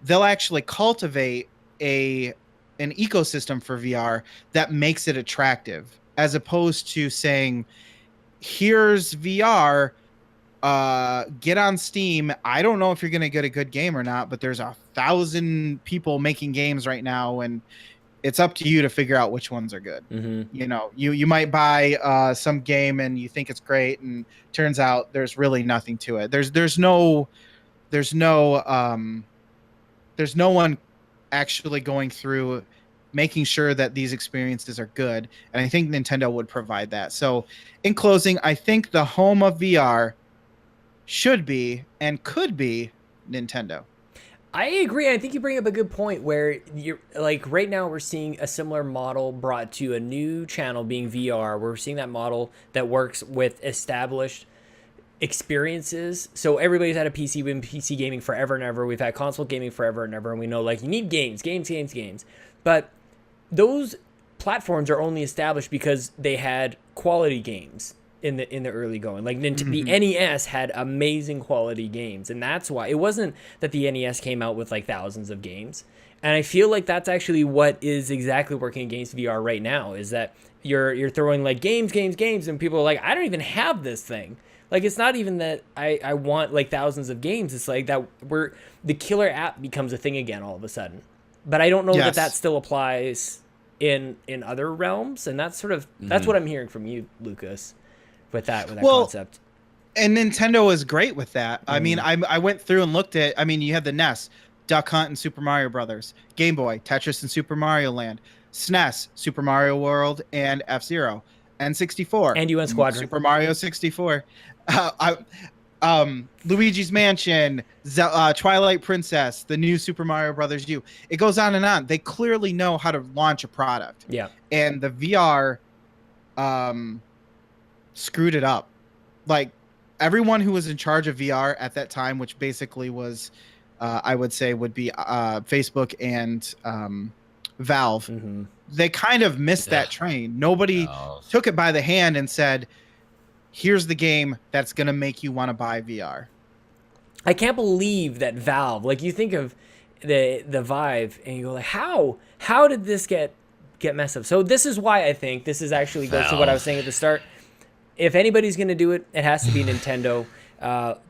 They'll actually cultivate an ecosystem for VR that makes it attractive, as opposed to saying, here's VR, get on Steam. I don't know if you're going to get a good game or not, but there's 1,000 people making games right now, and it's up to you to figure out which ones are good. You might buy some game and you think it's great, and turns out there's really nothing to it. There's no one actually going through making sure that these experiences are good. And I think Nintendo would provide that. So in closing, I think the home of VR should be and could be Nintendo. I agree. I think you bring up a good point where you're like, right now we're seeing a similar model brought to a new channel being VR. We're seeing that model that works with established experiences. So everybody's had a PC. We've been PC gaming forever and ever. We've had console gaming forever and ever. And we know like you need games. But those platforms are only established because they had quality games in the early going. Like the NES had amazing quality games, and that's why it wasn't that the NES came out with like thousands of games. And I feel like that's actually what is exactly working against VR right now, is that you're throwing like games, and people are like, I don't even have this thing. Like, it's not even that I want like thousands of games. It's like that the killer app becomes a thing again all of a sudden. But I don't know that still applies in other realms, and that's sort of that's what I'm hearing from you, Lucas, with that concept. And Nintendo is great with that. I mean, I went through and looked at. I mean, you have the NES, Duck Hunt and Super Mario Brothers, Game Boy, Tetris and Super Mario Land, SNES, Super Mario World and F-Zero, N64, and UN Squadron, Super Mario 64. Luigi's Mansion, Twilight Princess, the new Super Mario Brothers U. It goes on and on. They clearly know how to launch a product. Yeah. And the VR screwed it up. Like, everyone who was in charge of VR at that time, which basically was, I would say, would be Facebook and Valve, they kind of missed that train. Nobody took it by the hand and said, here's the game that's going to make you want to buy VR. I can't believe that Valve, like, you think of the Vive and you go like, how did this get messed up? So this is why I think this is actually goes to what I was saying at the start. If anybody's going to do it, it has to be Nintendo.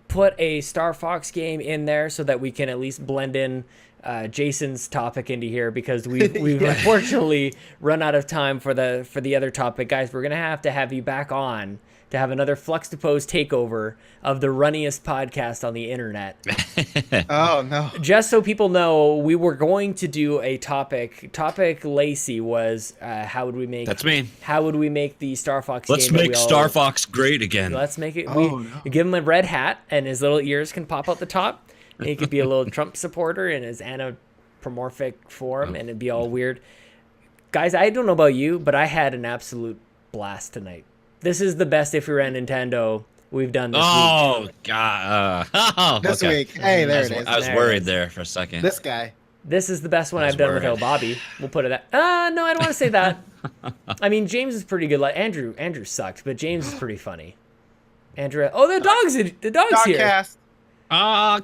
Put a Star Fox game in there so that we can at least blend in Jason's topic into here because we've unfortunately run out of time for the other topic. Guys, we're going to have you back on to have another Fluxtaposed takeover of the runniest podcast on the internet. Oh, no. Just so people know, we were going to do a topic. Topic Lacy was how would we make... That's me. How would we make the Star Fox Let's game? make Star Fox great again. Let's make it... No. Give him a red hat, and his little ears can pop out the top. And he could be a little Trump supporter in his anthropomorphic form, and it'd be all weird. Guys, I don't know about you, but I had an absolute blast tonight. This is the best If We Ran Nintendo we've done this week. Oh, God. This week. Hey, there it is. I was worried there for a second. This guy. This is the best one I've done without Bobby. We'll put it that. No, I don't want to say that. I mean, James is pretty good. Like Andrew sucks, but James is pretty funny. Andrew. Oh, the dog's here. Dogcast.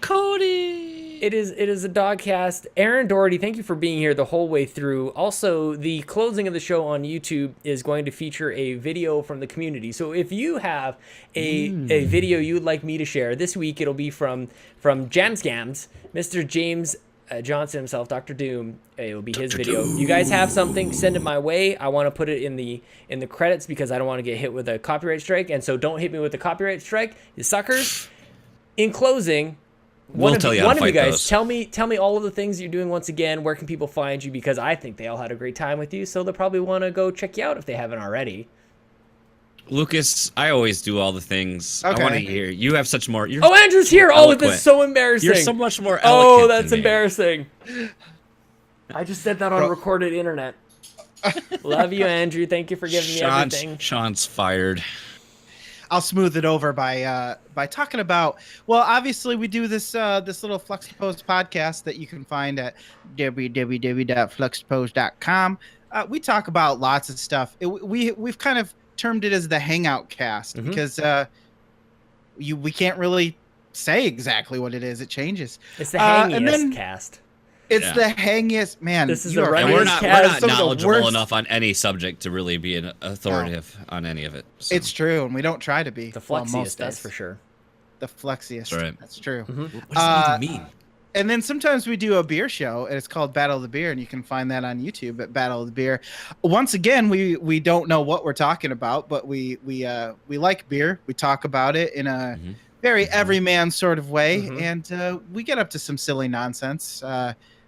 Cody. It is a dog cast. Aaron Doherty, thank you for being here the whole way through. Also, the closing of the show on YouTube is going to feature a video from the community. So if you have a video you would like me to share, this week it'll be from Jam Scams, Mr. James Johnson himself, Dr. Doom. It will be his video. You guys have something, send it my way. I want to put it in the credits because I don't want to get hit with a copyright strike. And so don't hit me with a copyright strike, you suckers. In closing, one of you guys, tell me all of the things you're doing once again. Where can people find you? Because I think they all had a great time with you, so they'll probably want to go check you out if they haven't already. Lucas, I always do all the things. Okay. I want to hear. You have such more. Andrew's here. Eloquent. Oh, that's so embarrassing. You're so much more eloquent. Oh, that's than me. embarrassing. I just said that on recorded internet. Love you, Andrew. Thank you for giving me everything. Sean's fired. I'll smooth it over by talking about. Well, obviously we do this little Fluxtaposed podcast that you can find at www.fluxtaposed.com. We talk about lots of stuff. We've kind of termed it as the Hangout Cast because we can't really say exactly what it is. It changes. It's the hangiest cast. It's the hangiest, man. This is the runniest we're cast. not knowledgeable enough on any subject to really be an authoritative on any of it. So. It's true, and we don't try to be. The flexiest, that's for sure. The flexiest. That's right. That's true. What does that even mean? And then sometimes we do a beer show, and it's called Battle of the Beer, and you can find that on YouTube at Battle of the Beer. Once again, we don't know what we're talking about, but we like beer. We talk about it in a very everyman sort of way, and we get up to some silly nonsense.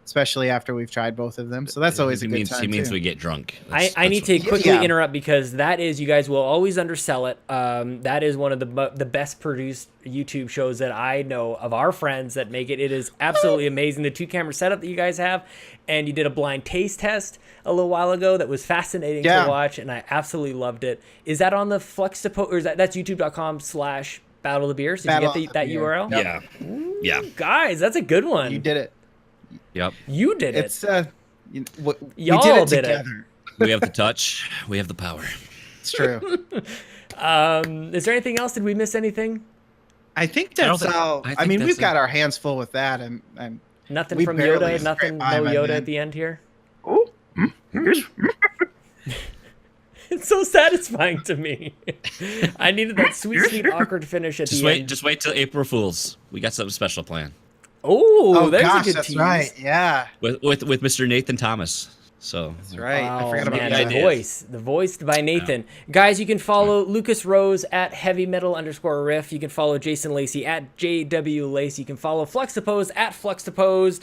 Especially after we've tried both of them. So that's always a good time. He means too. we get drunk. I need to quickly interrupt because that is, you guys will always undersell it. That is one of the best produced YouTube shows that I know of our friends that make it. It is absolutely amazing. The 2-camera setup that you guys have, and you did a blind taste test a little while ago that was fascinating to watch, and I absolutely loved it. Is that on the Fluxtaposed, or that's youtube.com/Battle of the Beer? So you get that URL? Yeah. Yeah. Guys, that's a good one. You did it. Yep. You did it. It's Y'all we did it did together. We have the touch. We have the power. It's true. Is there anything else? Did we miss anything? I think that's all. I mean, we've got our hands full with that, and nothing from Yoda. Nothing. No Yoda at the end here. Oh. It's so satisfying to me. I needed that sweet, awkward finish at the end. Just wait till April Fools. We got something special planned. Oh, there's a good that's tease. right. Yeah. With Mr. Nathan Thomas. So That's right. Oh, I forgot about man, that. the voiced by Nathan. Guys, you can follow Lucas Rose at heavymetal_riff. You can follow Jason Lacy at JWLacy. You can follow Fluxtaposed at Fluxtaposed.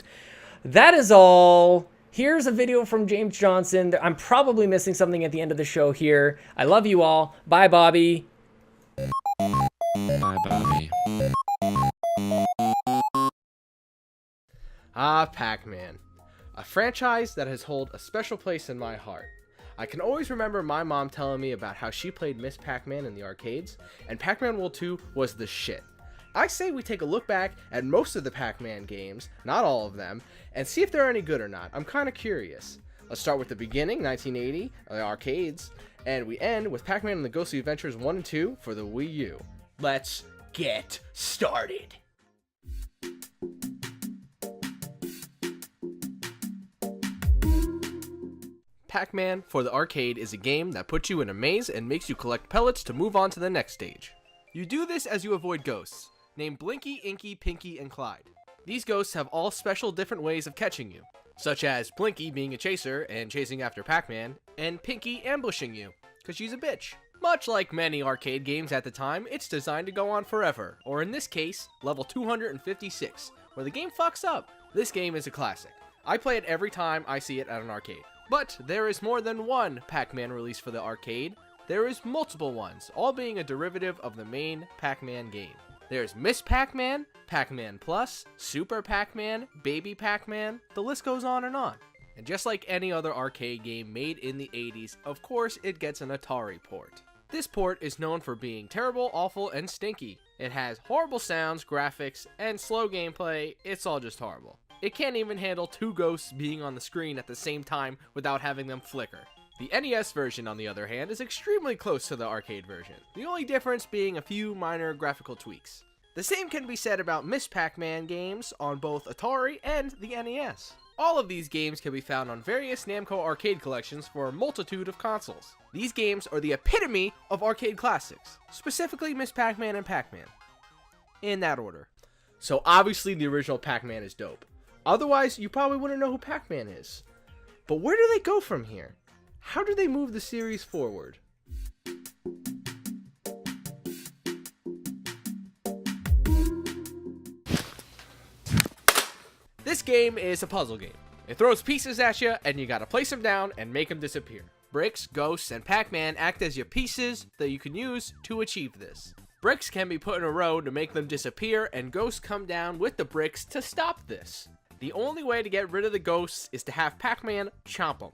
That is all. Here's a video from James Johnson. I'm probably missing something at the end of the show here. I love you all. Bye, Bobby. bye, Bobby. Pac-Man. A franchise that has held a special place in my heart. I can always remember my mom telling me about how she played Miss Pac-Man in the arcades, and Pac-Man World 2 was the shit. I say we take a look back at most of the Pac-Man games, not all of them, and see if they're any good or not. I'm kind of curious. Let's start with the beginning, 1980, the arcades, and we end with Pac-Man and the Ghostly Adventures 1 and 2 for the Wii U. Let's get started. Pac-Man for the arcade is a game that puts you in a maze and makes you collect pellets to move on to the next stage. You do this as you avoid ghosts, named Blinky, Inky, Pinky, and Clyde. These ghosts have all special different ways of catching you, such as Blinky being a chaser and chasing after Pac-Man, and Pinky ambushing you, because she's a bitch. Much like many arcade games at the time, it's designed to go on forever, or in this case, level 256, where the game fucks up. This game is a classic. I play it every time I see it at an arcade. But there is more than one Pac-Man release for the arcade. There is multiple ones, all being a derivative of the main Pac-Man game. There's Miss Pac-Man, Pac-Man Plus, Super Pac-Man, Baby Pac-Man, the list goes on. And just like any other arcade game made in the 80s, of course it gets an Atari port. This port is known for being terrible, awful, and stinky. It has horrible sounds, graphics, and slow gameplay. It's all just horrible. It can't even handle two ghosts being on the screen at the same time without having them flicker. The NES version, on the other hand, is extremely close to the arcade version, the only difference being a few minor graphical tweaks. The same can be said about Miss Pac-Man games on both Atari and the NES. All of these games can be found on various Namco arcade collections for a multitude of consoles. These games are the epitome of arcade classics, specifically Miss Pac-Man and Pac-Man. In that order. So obviously the original Pac-Man is dope. Otherwise, you probably wouldn't know who Pac-Man is. But where do they go from here? How do they move the series forward? This game is a puzzle game. It throws pieces at you, and you gotta place them down and make them disappear. Bricks, ghosts, and Pac-Man act as your pieces that you can use to achieve this. Bricks can be put in a row to make them disappear, and ghosts come down with the bricks to stop this. The only way to get rid of the ghosts is to have Pac-Man chomp them.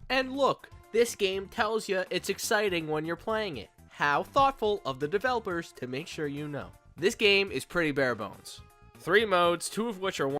And look, this game tells you it's exciting when you're playing it. How thoughtful of the developers to make sure you know. This game is pretty bare bones. 3 modes, 2 of which are